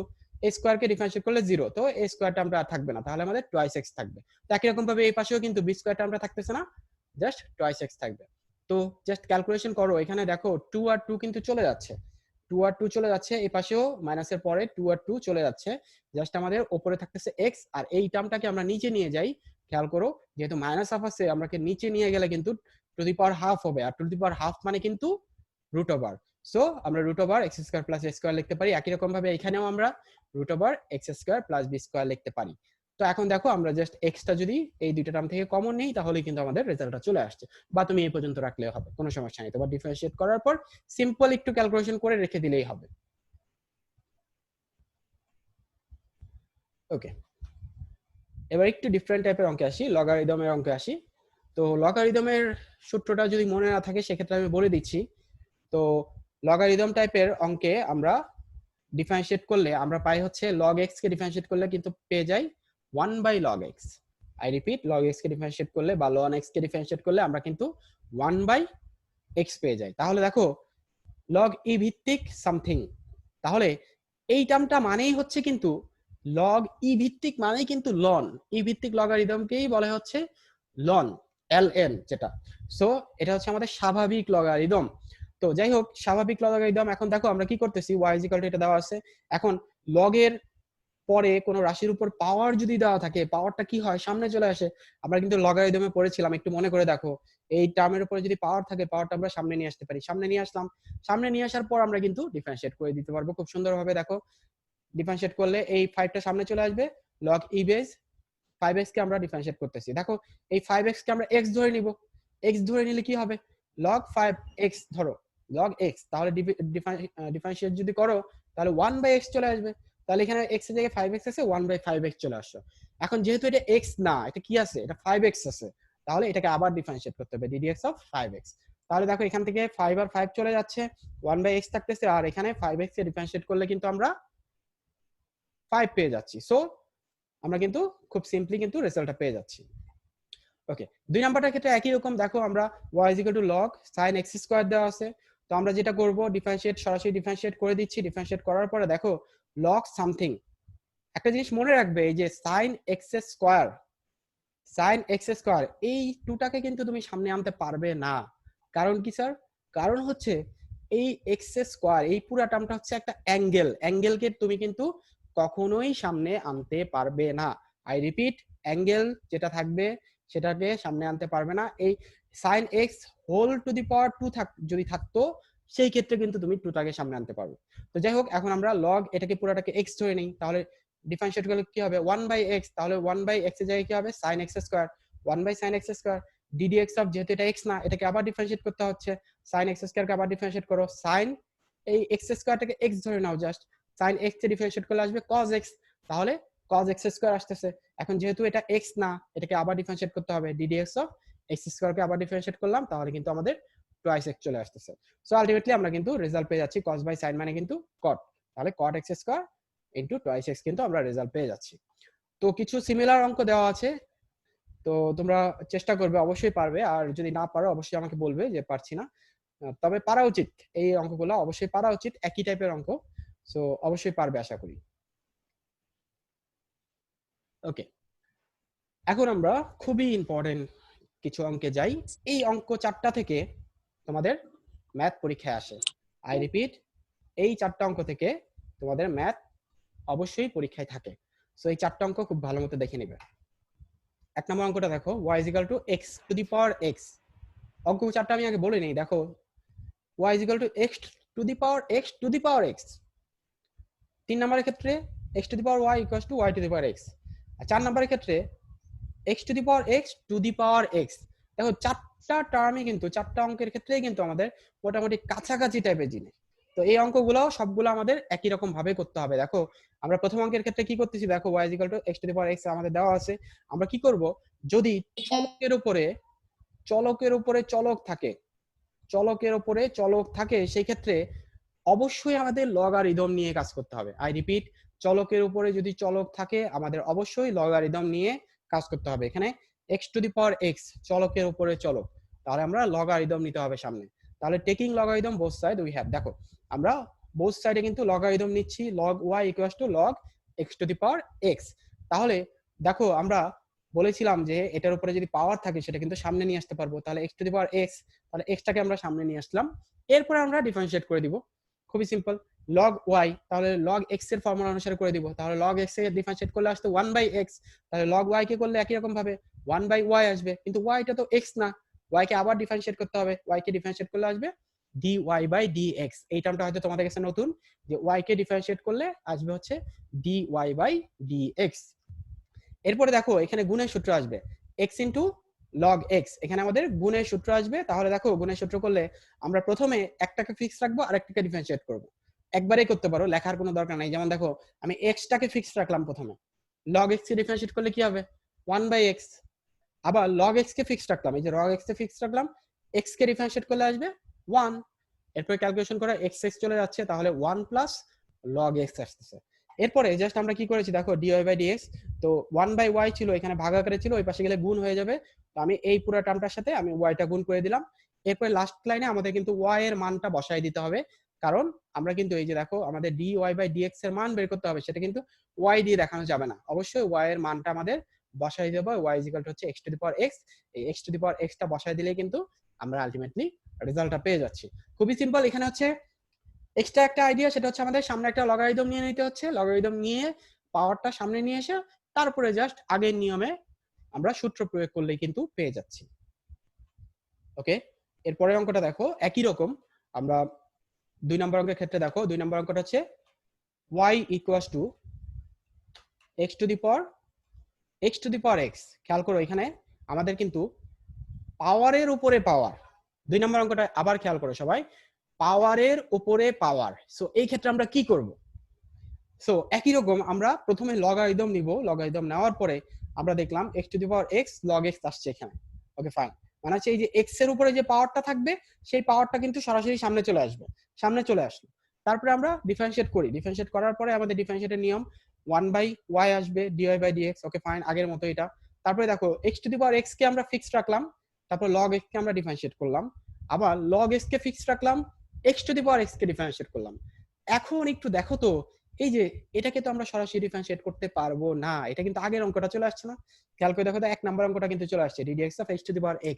এ স্কোয়ারকে ডিফারেন্সিয়েট করলে জিরো, তো এ স্কোয়ার টার্মটা আর থাকবে না, তাহলে আমাদের টোয়াইস এক্স থাকবে। তো একই রকম ভাবে এই পাশেও কিন্তু বি স্কোয়ার টার্মটা থাকতেছে না, জাস্ট টোয়াইস এক্স থাকবে। তো জাস্ট ক্যালকুলেশন করো, এখানে দেখো টু আর টু কিন্তু চলে যাচ্ছে, টু আর টু চলে যাচ্ছে, এই পাশেও মাইনাসের পরে টু আর টু চলে যাচ্ছে, জাস্ট আমাদের উপরে থাকতেছে এক্স, আর এই টার্মটাকে আমরা নিচে নিয়ে যাই। খেয়াল করো, যেহেতু মাইনাস হাফ আছে, আমরা নিচে নিয়ে গেলে কিন্তু টু দি পাওয়ার হাফ হবে, আর টু দি পাওয়ার হাফ মানে কিন্তু রুট ওভার। সো আমরা root over x square plus a square লিখতে পারি, একই রকম ভাবে এখানেও আমরা root over x square plus b square লিখতে পারি। তো এখন দেখো আমরা জাস্ট এক্সটা যদি এই দুইটা টার্ম থেকে কমন নেই, তাহলে কিন্তু আমাদের রেজাল্টটা চলে আসছে, বা তুমি এই পর্যন্ত রাখলেও হবে, কোনো সমস্যা নেই। তোমার ডিফারেন্সিয়েট করার পর সিম্পল একটু ক্যালকুলেশন করে রেখে দিলেই হবে। ওকে, এবার একটু ডিফারেন্ট টাইপের অঙ্কে আসি, লগারিদমের অঙ্কে আসি। তো লগারিদমের সূত্রটা যদি মনে না থাকে, সেক্ষেত্রে আমি বলে দিচ্ছি। তো লগারিদম টাইপের অঙ্কে আমরা ডিফারেন্সিয়েট করলে আমরা পাই হচ্ছে লগ এক্স কে ডিফারেন্সিয়েট করলে কিন্তু পেয়ে যাই 1/log x। I repeat, log x K differentiate করলে বা ln x কে ডিফারেন্সিয়েট করলে আমরা কিন্তু 1/x পেয়ে যাই। তাহলে দেখো লগ ই ভিত্তিক সামথিং, তাহলে এই টার্মটা মানেই হচ্ছে কিন্তু লগ ই ভিত্তিক মানেই কিন্তু লন, ই ভিত্তিক লগারিদমকেই বলা হচ্ছে লন, ln যেটা। সো এটা হচ্ছে আমাদের স্বাভাবিক লগারিদম। তো যাই হোক, স্বাভাবিক লগারিদম, এখন দেখো আমরা কি করতেছি, y ইকুয়াল টু এটা দেওয়া আছে, এখন লগের পরে কোনো রাশির উপর পাওয়ার যদি দেওয়া থাকে, পাওয়ারটা কি হয়, সামনে চলে আসে। আমরা কিন্তু লগারিদমে পড়েছিলাম, একটু মনে করে দেখো, এই টার্মের উপরে যদি পাওয়ার থাকে, পাওয়ারটা আমরা সামনে নিয়ে আসতে পারি, সামনে নিয়ে আসলাম, সামনে নিয়ে আসার পর আমরা কিন্তু ডিফারেন্সিয়েট করে দিতে পারবো খুব সুন্দরভাবে। দেখো ডিফারেন্সিয়েট করলে এই 5টা সামনে চলে আসবে, লগ ই বেস 5x কে আমরা ডিফারেন্সিয়েট করতেছি। দেখো এই 5x কে আমরা x ধরে নিব, x ধরে নিলে কি হবে, log 5x ধরো, log x, তাহলে ডিফারেন্সিয়েট যদি করো তাহলে 1/x চলে আসবে, তাহলে এখানে x এর জায়গায় 5x আছে, 1/5x চলে আসলো। এখন যেহেতু এটা x না, এটা কি আছে, এটা 5x আছে, তাহলে এটাকে আবার ডিফারেন্সিয়েট করতে হবে, ddx অফ 5x। তাহলে দেখো এখান থেকে 5 আর 5 চলে যাচ্ছে, 1/x থাকতেছে, আর এখানে 5x কে ডিফারেন্সিয়েট করলে কিন্তু আমরা 5 পেয়ে যাচ্ছি। সো আমরা কিন্তু খুব সিম্পলি কিন্তু রেজাল্টটা পেয়ে যাচ্ছি। ওকে, 2 নাম্বারটার ক্ষেত্রে একই রকম। দেখো আমরা y log sin x square দেওয়া আছে। তো আমরা যেটা করব ডিফারেন্সিয়েট, সরাসরি ডিফারেন্সিয়েট করে দিচ্ছি। ডিফারেন্সিয়েট করার পরে দেখো log সামথিং, একটা জিনিস মনে রাখবে, এই যে sin x square, sin x square এই টুটাকে কিন্তু তুমি সামনে আনতে পারবে না। কারণ কি স্যার? কারণ হচ্ছে এই x স্কয়ার এই পুরো টার্মটা হচ্ছে একটা অ্যাঙ্গেল, অ্যাঙ্গেলকে তুমি কিন্তু কখনোই সামনে আনতে পারবে না। আই রিপিট, অ্যাঙ্গেল যেটা থাকবে সেটাকে সামনে আনতে পারবে না। এই sin x whole to the power 2 যদি থাকতো সেই ক্ষেত্রে কিন্তু তুমি টুটাকে সামনে আনতে পারবে। তো যাই হোক, এখন আমরা log এটাকে পুরোটাকে x ধরে নেই, তাহলে ডিফারেন্সিয়েট করলে কি হবে 1/x, তাহলে 1/x এর জায়গায় কি হবে sin x square, 1/sin x square ddx of, যেহেতু এটা x না এটাকে আবার ডিফারেন্সিয়েট করতে হচ্ছে, sin x স্কয়ারকে আবার ডিফারেন্সিয়েট করো, sin এই x স্কয়ারটাকে x ধরে নাও জাস্ট, sin x কে ডিফারেন্সিয়েট করলে আসবে cos x, তাহলে cos x স্কয়ার আসতেছে। এখন যেহেতু এটা x না এটাকে আবার ডিফারেন্সিয়েট করতে হবে, ddx অফ x স্কয়ারকে আবার ডিফারেন্সিয়েট করলাম, তাহলে কিন্তু আমাদের টুয়াইস x চলে আসতেছে। সো আলটিমেটলি আমরা কিন্তু রেজাল্ট পেয়ে যাচ্ছি cos বাই sin মানে কিন্তু cot, তাহলে cot x square into twice x কিন্তু আমরা রেজাল্ট পেয়ে যাচ্ছি। তো কিছু সিমিলার অঙ্ক দেওয়া আছে, তো তোমরা চেষ্টা করবে, অবশ্যই পারবে, আর যদি না পারো অবশ্যই আমাকে বলবে যে পারছি না। তবে পারা উচিত, এই অঙ্কগুলো অবশ্যই পারা উচিত, একই টাইপের অঙ্ক, সো অবশ্যই পারবে আশা করি। ওকে, এখন আমরা খুবই ইম্পর্টেন্ট কিছু অঙ্কে যাই। এই অঙ্ক 4টা থেকে তোমাদের ম্যাথ পরীক্ষায় আসে। আই রিপিট, এই 4টা অঙ্ক থেকে তোমাদের ম্যাথ অবশ্যই পরীক্ষায় থাকে। সো এই 4টা অঙ্ক খুব ভালো মতো দেখে নিবে। 1 নম্বর অঙ্কটা দেখো, y x to the power x। অঙ্ক 4টা আমি আগে বলে নেই। দেখো y x to the power x to the power x। 3 নম্বরের ক্ষেত্রে x to the power y equals to y two the power x। আর 4 নম্বরের ক্ষেত্রে x to the power x to the power x। দেখো 4টা টার্মই কিন্তু, 4টা অঙ্কের ক্ষেত্রেই কিন্তু আমাদের মোটামুটি কাছাকাছি টাইপের জিনিস। তো এই অঙ্কগুলো সবগুলো আমাদের একই রকম ভাবে করতে হবে। দেখো আমরা প্রথম অঙ্কের ক্ষেত্রে কি করতেছি, দেখো y x to the power x আমাদের দেওয়া আছে। আমরা কি করব, যদি চলকের উপরে চলক থাকে, চলকের উপরে চলক থাকে, সেই ক্ষেত্রে অবশ্যই আমাদের লগারিদম নিয়ে কাজ করতে হবে। আই রিপিট, চলকের উপরে যদি চলক থাকে আমাদের অবশ্যই লগারিদম নিয়ে কাজ করতে হবে। এখানে x to the power x চলকের উপরে চলক, তাহলে আমরা লগারিদম নিতে হবে সামনে। তাহলে taking logarithm both side we have, দেখো আমরা বোথ সাইডে কিন্তু লগারিদম নিচ্ছি, log y equals to log x to the power x। তাহলে দেখো আমরা বলেছিলাম যে এটার উপরে যদি পাওয়ার থাকে সেটা কিন্তু সামনে নিয়ে আসতে পারবো, তাহলে x to the power x, তাহলে x টাকে আমরা সামনে নিয়ে আসলাম। এরপরে আমরা ডিফারেন্সিয়েট করে দিব, খুবই সিম্পল, log y, তাহলে log x এর ফর্মুলা অনুসারে করে দিব, তাহলে log x এর ডিফারেন্সিয়েট করলে আসতো 1/x, তাহলে log y কে করলে একই রকম ভাবে 1/y আসবে, কিন্তু y টা তো x না, y কে আবার ডিফারেন্সিয়েট করতে হবে, y কে ডিফারেন্সিয়েট করলে আসবে dy বাই dx। এই টার্মটা হয়তো তোমাদের কাছে নতুন, যে y কে ডিফারেন্সিয়েট করলে আসবে হচ্ছে dy বাই dx। এরপরে দেখো এখানে গুণের সূত্র আসবে, x ইনটু log x, এখানে আমাদের গুণের সূত্র আসবে। তাহলে দেখো গুণের সূত্র করলে আমরা প্রথমে একটাকে ফিক্স রাখবো আর একটাকে ডিফারেন্সিয়েট করব। একবারেই করতে পারো, লেখার কোনো দরকার নাই। যেমন দেখো আমি x টাকে ফিক্স রাখলাম প্রথমে, log x কে ডিফারেন্সিয়েট করলে কি হবে 1/x, আবার log x কে ফিক্স রাখলাম, এই যে log x কে ফিক্স রাখলাম, x কে ডিফারেন্সিয়েট করলে আসবে 1। এরপর ক্যালকুলেশন করে x x চলে যাচ্ছে, তাহলে 1 প্লাস log x আসতেছে। এরপরে জাস্ট আমরা কি করেছি দেখো dy বাই dx, তো 1/y ছিল এখানে ভাগ আকারে ছিল, ওই পাশে গেলে গুণ হয়ে যাবে, তো আমি এই পুরো টার্মটার সাথে আমি y টা গুণ করে দিলাম। এরপরে লাস্ট লাইনে আমাদের কিন্তু y এর মানটা বসায় দিতে হবে, কারণ আমরা কিন্তু এই যে দেখো আমাদের dy বাই dx এর মান বের করতে হবে, সেটা কিন্তু y দিয়ে দেখানো যাবে না, অবশ্যই y এর মানটা আমাদের বসাই দেব, y ইকুয়াল টু হচ্ছে x to the power x। এই x to the power x টা বসাই দিলেই কিন্তু আমরা আলটিমেটলি রেজাল্টটা পেয়ে যাচ্ছি। খুবই সিম্পল। এখানে হচ্ছে এক্সট্রা একটা আইডিয়া, সেটা হচ্ছে আমাদের সামনে একটা লগারিদম নিয়ে নিতে হচ্ছে, লগারিদম নিয়ে পাওয়ারটা সামনে নিয়ে এসে তারপরে জাস্ট আগের নিয়মে আমরা সূত্র প্রয়োগ করলেই কিন্তু পেয়ে যাচ্ছি। ওকে, এরপরের অঙ্কটা দেখো একই রকম। আমরা 2 নম্বর অঙ্কের ক্ষেত্রে দেখো 2 নম্বর অঙ্কটা হচ্ছে y equals to x to the power x। খেয়াল করো এখানে আমাদের কিন্তু পাওয়ারের উপরে পাওয়ার, 2 নম্বর অঙ্কটা আবার খেয়াল করো সবাই, পাওয়ারের উপরে পাওয়ার। সো এই ক্ষেত্রে আমরা কি করব, সো একই রকম আমরা প্রথমে লগারিদম নিব, লগারিদম নেওয়ার পরে আমরা দেখলাম x to the power x log x আসছে এখানে। ওকে ফাইন, মানে হচ্ছে এই যে x এর উপরে যে পাওয়ারটা থাকবে সেই পাওয়ারটা কিন্তু সরাসরি সামনে চলে আসবে, সামনে চলে আসলো। তারপরে আমরা ডিফারেন্সিয়েট করি, ডিফারেন্সিয়েট করার পরে আমাদের ডিফারেন্সিয়েটের নিয়ম 1/y আসবে dy by dx। Okay fine, আগের মতো এটা। তারপরে দেখো x⁴ কে আমরা ফিক্সড রাখলাম, তারপর log x কে আমরা ডিফারেন্সিয়েট করলাম, আবার log x কে ফিক্সড রাখলাম, x⁴ কে ডিফারেন্সিয়েট করলাম। এখন একটু দেখো তো, এই যে এটাকে তো আমরা সরাসরি ডিফারেন্সিয়েট করতে পারবো না, এটা কিন্তু আগের অঙ্কটা চলে আসছে না। খেয়াল করে দেখো তো, 1 নম্বর অঙ্কটা কিন্তু চলে আসছে, ddx অফ x⁴x,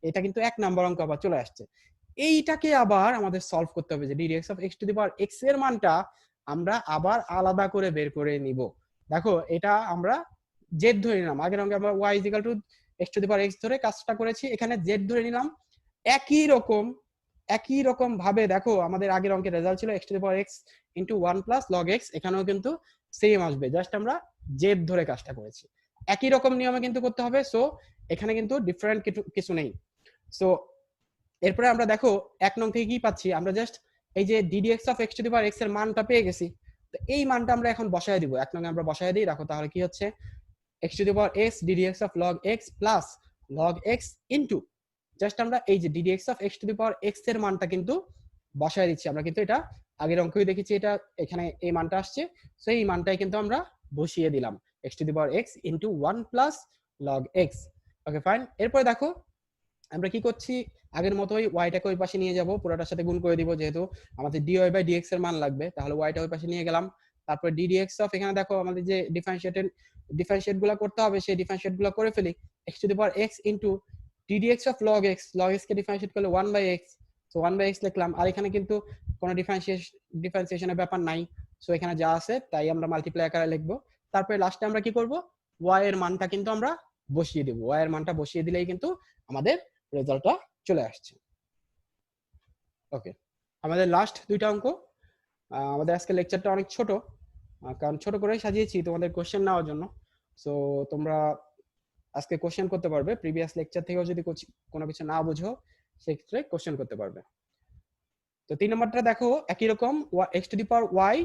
এটা কিন্তু 1 নম্বর অঙ্ক আবার চলে আসছে। এইটাকে আবার আমাদের সলভ করতে হবে যে ddx অফ x⁴x এর মানটা আমরা আবার আলাদা করে বের করে নিব। দেখো এটা আমরা z ধরে নিলাম, আগের অঙ্কে আমরা y x⁴x ধরে কাজটা করেছি, এখানে z ধরে নিলাম। একই রকম ভাবে দেখো আমাদের আগের অঙ্কের রেজাল্ট ছিল x⁴x into 1 plus log x, এখানেও কিন্তু সেম আসবে, জাস্ট আমরা z ধরে কাজটা করেছি। একই রকম নিয়মে কিন্তু করতে হবে। সো এখানে কিন্তু ডিফারেন্ট কিছু নেই। সো এরপরে আমরা দেখো 1 নং থেকে কি পাচ্ছি, আমরা জাস্ট এই যে ddx অফ x⁴x এর মানটা পেয়ে গেছি। তো এই মানটা আমরা এখন বসায় দিব, 1 নং এ আমরা বসায় দিই। রাখো তাহলে কি হচ্ছে, x⁴x ddx of log x plus log x into just আমরা এই যে ddx অফ x⁴x এর মানটা কিন্তু বসায় দিচ্ছি। আমরা কিন্তু এটা আগের অঙ্কেই দেখেছি, এটা এখানে এই মানটা আসছে, সো এই মানটাই কিন্তু আমরা বসিয়ে দিলাম, x⁴x into 1 plus log x। Okay fine. এরপরে দেখো আমরা কি করছি, আগের মতোই ওয়াইটাকে ওই পাশে নিয়ে যাব, পুরোটার সাথে গুণ করে দিব, যেহেতু আমাদের dy বাই dx এর মান লাগবে, তাহলে ওয়াইটা ওই পাশে নিয়ে গেলাম। তারপর ddx অফ, এখানে দেখো আমাদের যে ডিফারেন্সিয়েট গুলো করতে হবে, সেই ডিফারেন্সিয়েট গুলো করে ফেলি, x⁴x into ddx of log x K differentiate করলে 1/x, সো 1/x লিখলাম। আর এখানে কিন্তু কোনো ডিফারেন্সিয়েশনের ব্যাপার নাই, সো এখানে যা আছে তাই আমরা মাল্টিপ্লাই আকারে লিখবো। তারপরে লাস্টে আমরা কি করব, y এর মানটা কিন্তু আমরা বসিয়ে দেব, y এর মানটা বসিয়ে দিলেই কিন্তু আমাদের রেজাল্টটা চলে আসছে। ওকে, আমাদের লাস্ট দুইটা অঙ্ক। আমাদের আজকে লেকচারটা অনেক ছোট, কারণ ছোট করেই সাজিয়েছি তোমাদের কোশ্চেন নেওয়ার জন্য। সো তোমরা আজকে কোশ্চেন করতে পারবে, প্রিভিয়াস লেকচার থেকেও যদি কোনো কিছু না বুঝো সেক্ষেত্রে কোশ্চেন করতে পারবে। তো 3 নম্বরটা দেখো একই রকম, x⁴y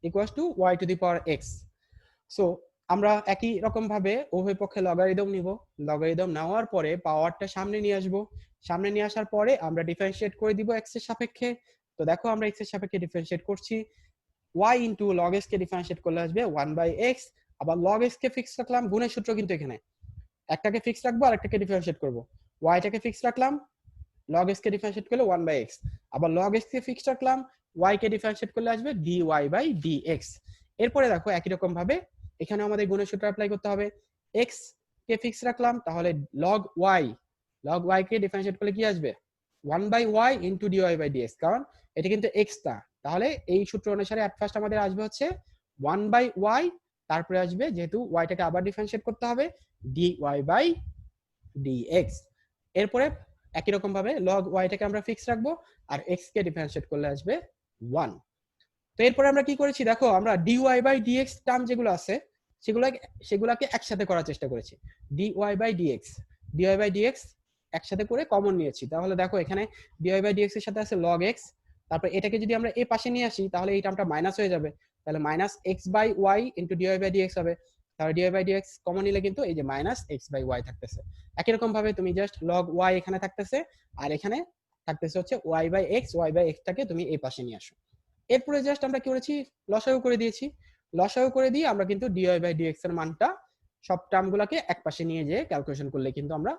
equals to y⁴x। So আমরা একই রকম ভাবে উভয় পক্ষে লগারিদম নিব, লগারিদম নেওয়ার পরে পাওয়ারটা সামনে নিয়ে আসব, সামনে নিয়ে আসার পরে আমরা ডিফারেন্সিয়েট করে দিব x এর সাপেক্ষে। তো দেখো আমরা x এর সাপেক্ষে ডিফারেন্সিয়েট করছি, y ইনটু log x কে ডিফারেন্সিয়েট করলে আসবে 1/x, আবার log x কে ফিক্স রাখলাম, গুণের সূত্র কিন্তু এখানে একটাকে ফিক্স রাখবো আর একটাকে ডিফারেন্সিয়েট করব, y টাকে ফিক্স রাখলাম, log x কে ডিফারেন্সিয়েট করলে 1/x, আবার log x কে ফিক্স রাখলাম, y কে ডিফারেন্সিয়েট করলে আসবে dy বাই dx। এরপরে দেখো একই রকম ভাবে এখানে আমাদের গুণের সূত্র অ্যাপ্লাই করতে হবে, x কে ফিক্স রাখলাম, তাহলে log y কে ডিফারেন্সিয়েট করলে কি আসবে 1/y into dy by dx, কারণ এটা কিন্তু x টা, তাহলে এই সূত্র অনুসারে এট ফার্স্ট আমাদের আসবে হচ্ছে 1/y, তারপরে আসবে যেহেতু y টাকে আবার ডিফারেন্সিয়েট করতে হবে dy বাই dx। এরপরে একই রকম ভাবে log y টাকে আমরা ফিক্স রাখবো আর x কে ডিফারেন্সিয়েট করলে আসবে 1। তো এরপরে আমরা কি করেছি দেখো, আমরা dy বাই dx টার্ম যেগুলো আছে সেগুলোকে একসাথে করার চেষ্টা করেছি, dy বাই dx একসাথে করে কমন নিয়েছি। তাহলে দেখো এখানে dy বাই dx এর সাথে আছে log x, তারপর এটাকে যদি আমরা এই পাশে নিয়ে আসি তাহলে এই টার্মটা মাইনাস হয়ে যাবে, তাহলে minus x by y into dy by dx হবে। তাহলে dy বাই dx কমন নিলে কিন্তু এই যে মাইনাস x বাই y থাকতেছে। একই রকম ভাবে তুমি জাস্ট log y এখানে থাকতেছে আর এখানে থাকতেছে হচ্ছে y বাই x টাকে তুমি এই পাশে নিয়ে আসো। এরপরে জাস্ট আমরা কি করেছি, লসাগু করে দিয়েছি, লসাগু করে দিয়ে আমরা কিন্তু dy বাই dx এর মানটা সব টার্মগুলোকে এক পাশে নিয়ে যেয়ে ক্যালকুলেশন করলে কিন্তু আমরা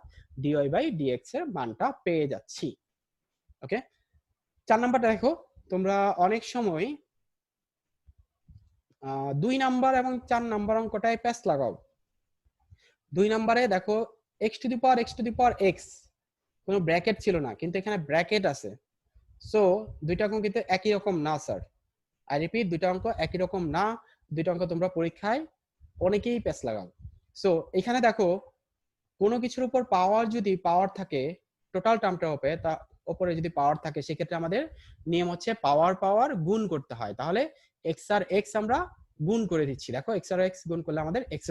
dy বাই dx এর মানটা পেয়ে যাচ্ছি। ওকে, 4 নাম্বারটা দেখো, তোমরা অনেক সময় 2 নাম্বার এবং 4 নাম্বার অঙ্কটায় প্যাচ লাগাও। 2 নাম্বারে দেখো x⁴x কোনো ব্র্যাকেট ছিল না, কিন্তু এখানে ব্র্যাকেট আছে। সো দুইটা অঙ্ক কিন্তু একই রকম না স্যার, আই রিপিট, দুইটা অঙ্ক একই রকম না। দুইটা অঙ্ক তোমরা পরীক্ষায় অনেকেই প্যাচ লাগাও। সো এখানে দেখো কোনো কিছুর উপর পাওয়ার থাকে, টোটাল টার্মটা হবে তা উপরে যদি পাওয়ার থাকে, সেক্ষেত্রে আমাদের নিয়ম হচ্ছে পাওয়ার গুণ করতে হয়। তাহলে x আর x আমরা গুণ করে দিচ্ছি, দেখো x আর x গুণ করলে আমাদের x²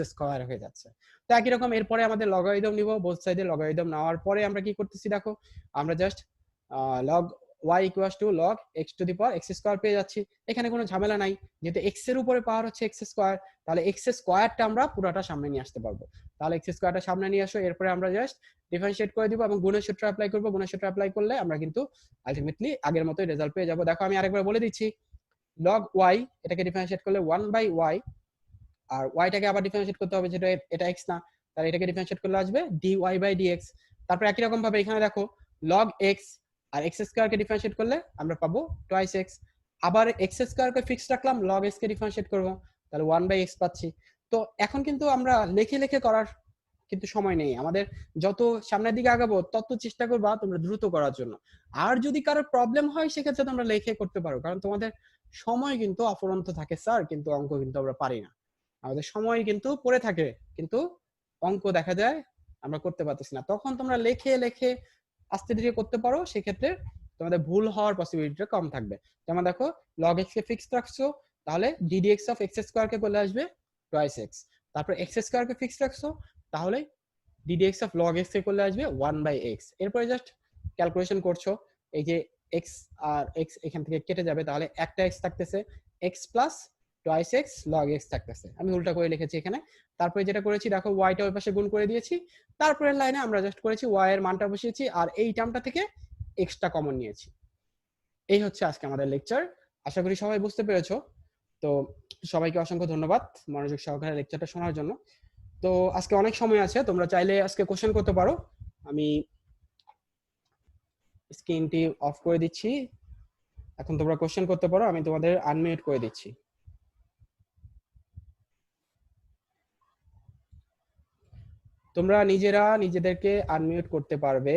হয়ে যাচ্ছে। তো একই রকম এরপরে আমাদের লগারিদম নিব, বোথ সাইডে লগারিদম নেওয়ার পরে আমরা কি করতেছি দেখো, আমরা just log y equals to log x⁴x² পেয়ে যাচ্ছি। এখানে কোনো ঝামেলা নাই, যেহেতু x এর উপরে পাওয়ার হচ্ছে x², তাহলে x² আমরা পুরোটা সামনে নিয়ে আসতে পারবো। তাহলে x² সামনে নিয়ে আসো, এরপরে আমরা জাস্ট ডিফারেন্সিয়েট করে দিব এবং গুণের সূত্র অ্যাপ্লাই করব। গুণের সূত্র অ্যাপ্লাই করলে আমরা কিন্তু আলটিমেটলি আগের মতোই রেজাল্ট পেয়ে যাব। দেখো আমি আরেকবার বলে দিচ্ছি, log y এটাকে ডিফারেন্সিয়েট করলে 1/y আর ওয়াইটাকে আবার ডিফারেন্সিয়েট করতে হবে, যেটা এটা এক্স না, তাহলে এটাকে ডিফারেন্সিয়েট করলে আসবে dy/dx। তারপর একই রকম ভাবে এখানে দেখো log x আর x স্কয়ার কে ডিফারেন্সিয়েট করলে আমরা পাবো টুয়াইস x। আবার x স্কয়ার কে ফিক্স রাখলাম, log x কে ডিফারেন্সিয়েট করব, তাহলে 1/x পাচ্ছি। তো এখন কিন্তু আমরা লেখে লেখে করার কিন্তু সময় নেই আমাদের, যত সামনের দিকে আগাবো তত চেষ্টা করবা তোমরা দ্রুত করার জন্য। আর যদি কারো প্রবলেম হয় সেক্ষেত্রে তোমরা লেখে করতে পারো, কারণ তোমাদের সময় কিন্তু অফুরন্ত থাকে স্যার, কিন্তু অঙ্ক কিন্তু আমরা পারি না, আমাদের সময় কিন্তু পড়ে থাকে, কিন্তু অঙ্ক দেখা যায় আমরা করতে পারতেছি না। তখন তোমরা লেখে লেখে আস্তে ধীরে করতে পারো, সেক্ষেত্রে তোমাদের ভুল হওয়ার পসিবিলিটিটা কম থাকবে। যেমন দেখো log x কে ফিক্সড রাখছো, তাহলে ddx অফ x স্কয়ার কে বলে আসবে টুয়াইস x। তারপর x স্কয়ার কে ফিক্সড রাখছো, তাহলে ddx অফ log x কে করলে আসবে 1/x। এরপরে জাস্ট ক্যালকুলেশন করছো, এই যে x আর x এখান থেকে কেটে যাবে, তাহলে একটা x থাকতেছে, x plus twice x log x থাকতেছে, আমি উল্টা করে লিখেছি এখানে। তারপরে যেটা করেছি দেখো y টা ওই পাশে গুণ করে দিয়েছি, তারপরের লাইনে আমরা জাস্ট করেছি y এর মানটা বসিয়েছি আর এই টার্মটা থেকে x টা কমন নিয়েছি। এই হচ্ছে আজকে আমাদের লেকচার, আশা করি সবাই বুঝতে পেরেছো। তো সবাইকে অসংখ্য ধন্যবাদ মনোযোগ সহকারে লেকচারটা শোনার জন্য। তো আজকে অনেক সময় আছে, তোমরা চাইলে আজকে কোশ্চেন করতে পারো। আমি স্ক্রিনটি অফ করে দিচ্ছি, এখন তোমরা কোশ্চেন করতে পারো, আমি তোমাদের আনমিউট করে দিচ্ছি। তোমরা নিজেরা নিজেদেরকে আনমিউট করতে পারবে,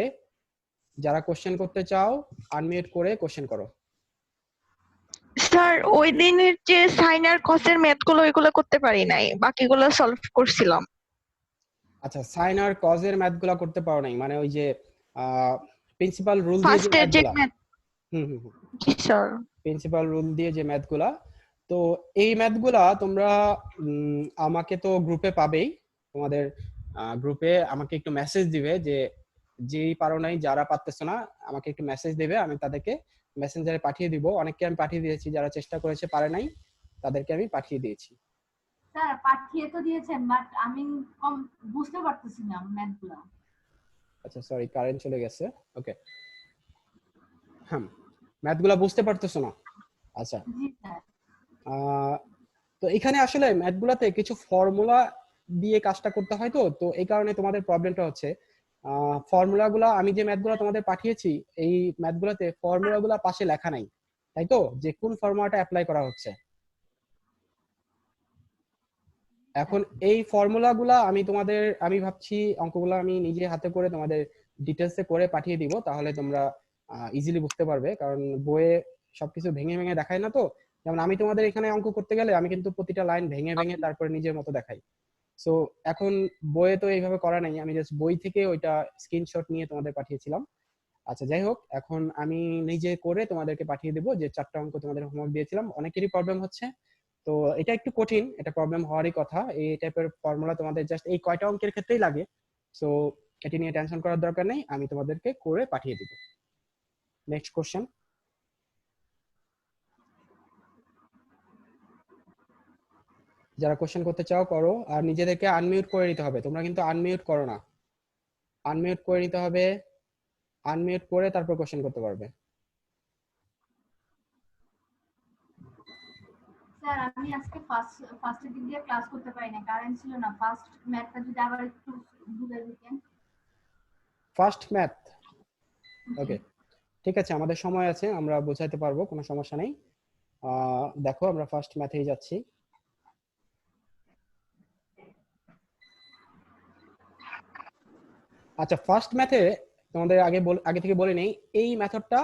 যারা কোশ্চেন করতে চাও আনমিউট করে কোশ্চেন করো। স্যার ওই দিনের যে সাইন আর কসের ম্যাথ গুলো ওইগুলো করতে পারি নাই, বাকিগুলো সলভ করছিলাম। আচ্ছা, সাইন আর কজ এর ম্যাথগুলো করতে পারো নাই, মানে ওই যে প্রিন্সিপাল রুল দিয়ে যে ফার্স্টের যে ম্যাথগুলা। ম্যাথ। হুম হুম হুম, জি স্যার। প্রিন্সিপাল রুল দিয়ে যে ম্যাথগুলা, তো এই ম্যাথগুলা তোমরা আমাকে তো গ্রুপে পাবেই, তোমাদের গ্রুপে আমাকে একটু মেসেজ দিবে যে যেই পারো নাই, যারা পারতেছো না আমাকে একটু মেসেজ দেবে, আমি তাদেরকে মেসেঞ্জারে পাঠিয়ে দিব। অনেককে আমি পাঠিয়ে দিয়েছি, যারা চেষ্টা করেছে পারে নাই তাদেরকে আমি পাঠিয়ে দিয়েছি। স্যার পাঠিয়ে তো দিয়েছেন, বাট আমি কম বুঝতে পারতেছি না ম্যাথগুলো। আচ্ছা সরি, কারেন্ট চলে গেছে। ওকে, হ্যাঁ, ম্যাথগুলা বুঝতে পারতেছো না? আচ্ছা, জি স্যার। তো এখানে আসলে ম্যাথগুলাতে কিছু ফর্মুলা দিয়ে কাজটা করতে হয়, তো তো এই কারণে তোমাদের প্রবলেমটা হচ্ছে। ফর্মুলাগুলা আমি যে ম্যাথগুলো তোমাদের পাঠিয়েছি, এই ম্যাথগুলোতে ফর্মুলাগুলা পাশে লেখা নাই, তাই তো, যে কোন ফর্মুলাটা অ্যাপ্লাই করা হচ্ছে। এখন এই ফর্মুলাগুলা আমি ভাবছি অঙ্কগুলো আমি নিজে হাতে করে তোমাদের ডিটেলসে করে পাঠিয়ে দিব, তাহলে তোমরা ইজিলি বুঝতে পারবে, কারণ বইয়ে সবকিছু ভেঙে ভেঙে দেখায় না তো। যেমন আমি তোমাদের এখানে অঙ্ক করতে গেলে আমি কিন্তু প্রতিটা লাইন ভেঙে ভেঙে তারপরে নিজের মতো দেখাই। সো এখন বইয়ে তো এইভাবে করা নাই, আমি জাস্ট বই থেকে ওইটা স্ক্রিনশট নিয়ে তোমাদের পাঠিয়েছিলাম। আচ্ছা যাই হোক, এখন আমি নিজে করে তোমাদেরকে পাঠিয়ে দেবো, যে 4টা অঙ্ক তোমাদের হোমওয়ার্ক দিয়েছিলাম। অনেকেরই প্রবলেম হচ্ছে, তো এটা একটু কঠিন, এটা প্রবলেম হওয়ারই কথা। এই টাইপের ফর্মুলা তোমাদের জাস্ট এই কয়টা অঙ্কের ক্ষেত্রেই লাগে, সো এটি নিয়ে টেনশন করার দরকার নেই, আমি তোমাদেরকে করে পাঠিয়ে দিব। নেক্সট কোশ্চেন, যারা কোশ্চেন করতে চাও করো, আর নিজেদেরকে আনমিউট করে নিতে হবে, তোমরা কিন্তু আনমিউট করো না, আনমিউট করে নিতে হবে, আনমিউট করে তারপর কোশ্চেন করতে পারবে। স্যার আমি আজকে ফার্স্টের দিক দিয়ে ক্লাস করতে পারি না, কারেন্ট ছিল না। ফার্স্ট ম্যাথটা যদি আবার একটু বুঝিয়ে দিতেন। ফার্স্ট ম্যাথ, ওকে ঠিক আছে, আমাদের সময় আছে, আমরা বোঝাতে পারবো, কোনো সমস্যা নেই। দেখো আমরা ফার্স্ট ম্যাথেই যাচ্ছি। আচ্ছা, ফার্স্ট ম্যাথে তোমাদের আগে থেকে বলে নেই, এই মেথডটা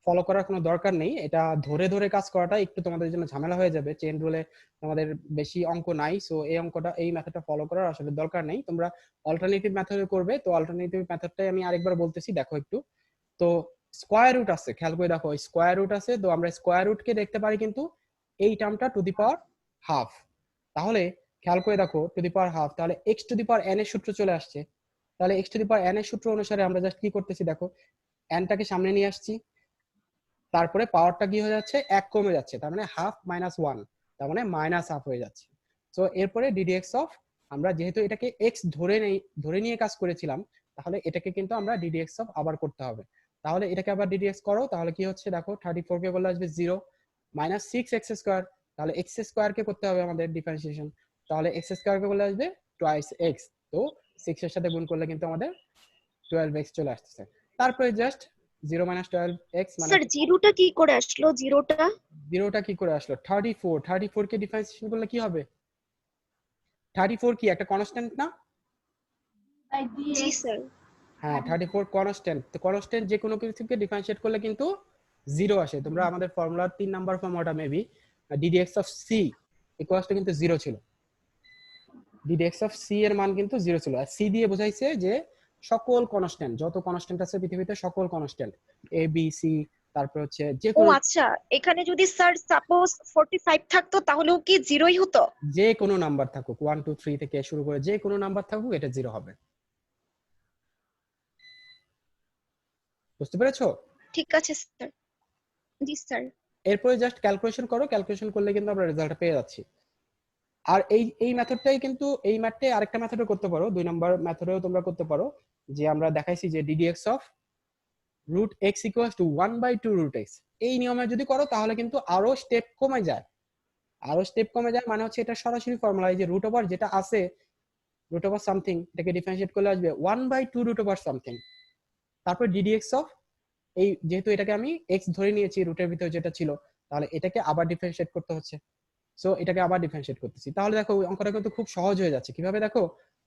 ফলো করার কোনো দরকার নেই, এটা ধরে ধরে কাজ করাটা একটু তোমাদের জন্য ঝামেলা হয়ে যাবে, চেইন রুলে তোমাদের বেশি অঙ্ক নাই, সো এই মেথডটা ফলো করার আসলে দরকার নেই, তোমরা অল্টারনেটিভ মেথডে করবে। তো অল্টারনেটিভ মেথডটাই আমি আরেকবার বলতেছি, দেখো একটু। তো স্কয়ার রুট আছে, খেয়াল করে দেখো স্কয়ার রুট আছে, তো আমরা স্কয়ার রুটকে দেখতে পারি কিন্তু এই টার্মটা টু দি পাওয়ার হাফ, তাহলে খেয়াল করে দেখো টু দি পাওয়ার হাফ, তাহলে x two the power N এর সূত্র চলে আসছে। তাহলে x two the power N এর সূত্র অনুসারে আমরা জাস্ট কি করতেছি, দেখো এনটাকে সামনে নিয়ে আসছি, তারপরে পাওয়ারটা কি হয়ে যাচ্ছে, এক কমে যাচ্ছে, তার মানে হাফ মাইনাস ওয়ান, তার মানে মাইনাস হাফ হয়ে যাচ্ছে। তো এরপরে ডিডিএক্স অফ, আমরা যেহেতু এটাকে এক্স ধরে নিয়ে কাজ করেছিলাম, তাহলে এটাকে কিন্তু আমরা ডিডিএক্স অফ আবার করতে হবে। তাহলে এটাকে আবার ডিডিএক্স করো, তাহলে কি হচ্ছে দেখো 34 কে বললে আসবে 0, মাইনাস 6x স্কয়ার, তাহলে এক্স স্কোয়ার কে করতে হবে আমাদের ডিফারেন্সিয়েশন, তাহলে এক্স স্কোয়ার কে বলে আসবে টুয়াইস এক্স, তো 6 এর সাথে গুণ করলে কিন্তু আমাদের 12x চলে আসতেছে। তারপরে জাস্ট 0 - 12x মানে স্যার জিরোটা কি করে আসলো? জিরোটা জিরোটা কি করে আসলো? 34 কে ডিফারেন্সিয়েশন করলে কি হবে? 34 কি একটা কনস্ট্যান্ট না? By g dx sir. হ্যাঁ 34 কনস্ট্যান্ট, তো কনস্ট্যান্ট যে কোনো কিছুকে ডিফারেন্সিয়েট করলে কিন্তু 0 আসে। তোমরা আমাদের ফর্মুলার 3 নাম্বার ফর্মুলাটা maybe ddx of c equals to কিন্তু 0 ছিল। ddx অফ c এর মান কিন্তু 0 ছিল, আর c দিয়ে বোঝাইছে যে সকল কনস্ট্যান্ট, যত কনস্ট্যান্ট আছে পৃথিবীতে সকল কনস্ট্যান্ট a b c, তারপর হচ্ছে যে ও কোনো আচ্ছা, এখানে যদি স্যার সাপোজ 45 থাকতো তাহলেও কি জিরোই হতো? যে কোনো নাম্বার থাকুক 1 2 3 থেকে শুরু করে যে কোনো নাম্বার থাকুক এটা 0 হবে। বুঝতে পেরেছো? ঠিক আছে স্যার। জি স্যার। এরপরে জাস্ট ক্যালকুলেশন করো, ক্যালকুলেশন করলে কিন্তু আমরা রেজাল্টটা পেয়ে যাচ্ছি। আর এই মেথডটাই কিন্তু এই ম্যাথে আরেকটা মেথডও করতে পারো, 2 নাম্বার মেথডেও তোমরা করতে পারো, যে আমরা দেখাইছি যে ddx of root x equals to 1/2 root x। এই নিয়মে যদি করো তাহলে কিন্তু আরো স্টেপ কমে যায়, আরো স্টেপ কমে যায় মানে হচ্ছে এটা সরাসরি ফর্মুলা, এই যে রুট ওভার যেটা আছে রুট ওভার সামথিং, এটাকে ডিফারেন্সিয়েট করলে আসবে 1/2 রুট ওভার সামথিং। তারপর ddx অফ এই যেহেতু এটাকে আমি x ধরে নিয়েছি রুটের ভিতরে যেটা ছিল, তাহলে এটাকে আবার ডিফারেন্সিয়েট করতে হচ্ছে, সো এটাকে আবার ডিফারেন্সিয়েট করতেছি। তাহলে দেখো অঙ্কটা কিন্তু খুব সহজ হয়ে যাচ্ছে। কিভাবে দেখো,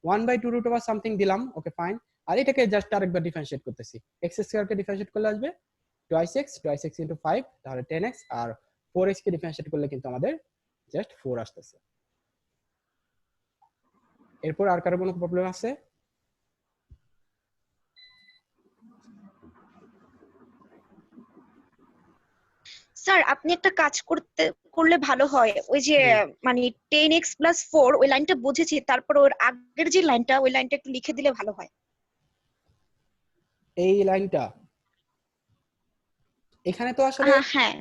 1/2 রুট ওভার সামথিং দিলাম, ওকে ফাইন, আর এটাকে জাস্ট আরেকবার ডিফারেন্সিয়েট করতেছি। এক্স স্কয়ার কে ডিফারেন্সিয়েট করলে আসবে টুয়াইস এক্স ইনটু 5, তাহলে 10x, আর 4x কে ডিফারেন্সিয়েট করলে কিন্তু আমাদের জাস্ট 4 আসতেছে। এরপর আর কারো কোনো প্রবলেম আছে? স্যার আপনি একটা কাজ করলে ভালো হয়, ওই যে মানে 10x + 4 ওই লাইনটা বুঝেছি, তারপর ওর আগের যে লাইনটা ওই লাইনটা একটু লিখে দিলে ভালো হয়। এই লাইনটা এখানে তো আসলে হ্যাঁ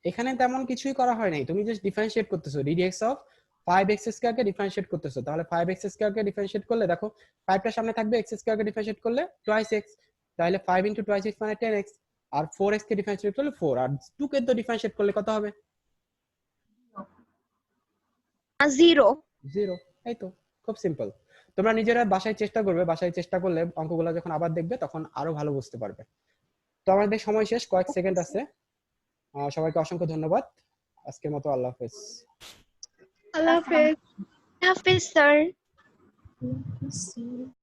এখানে তেমন কিছুই করা হয় নাই, তুমি জাস্ট ডিফারেন্সিয়েট করতেছো ddx of 5x square K differentiate করতেছো। তাহলে 5x স্কয়ার কে ডিফারেন্সিয়েট করলে দেখো 5 টা সামনে থাকবে, x স্কয়ার কে ডিফারেন্সিয়েট করলে টুয়াইস x, তাহলে 5 ইনটু টুয়াইস x মানে 10x, আর 4x কে ডিফারেন্সিয়েট করলে 4, আর 2 কে তো ডিফারেন্সিয়েট করলে কত হবে? 0। 0। এই তো, খুব সিম্পল। তোমরা নিজেরা বাসায় চেষ্টা করবে, বাসায় চেষ্টা করলে অঙ্কগুলো যখন আবার দেখবে তখন আরো ভালো বুঝতে পারবে। তো আমাদের সময় শেষ, কয়েক সেকেন্ড আছে। সবাইকে অসংখ্য ধন্যবাদ, আজকের মতো আল্লাহ হাফেজ। আল্লাহ হাফেজ। হাফেজ স্যার।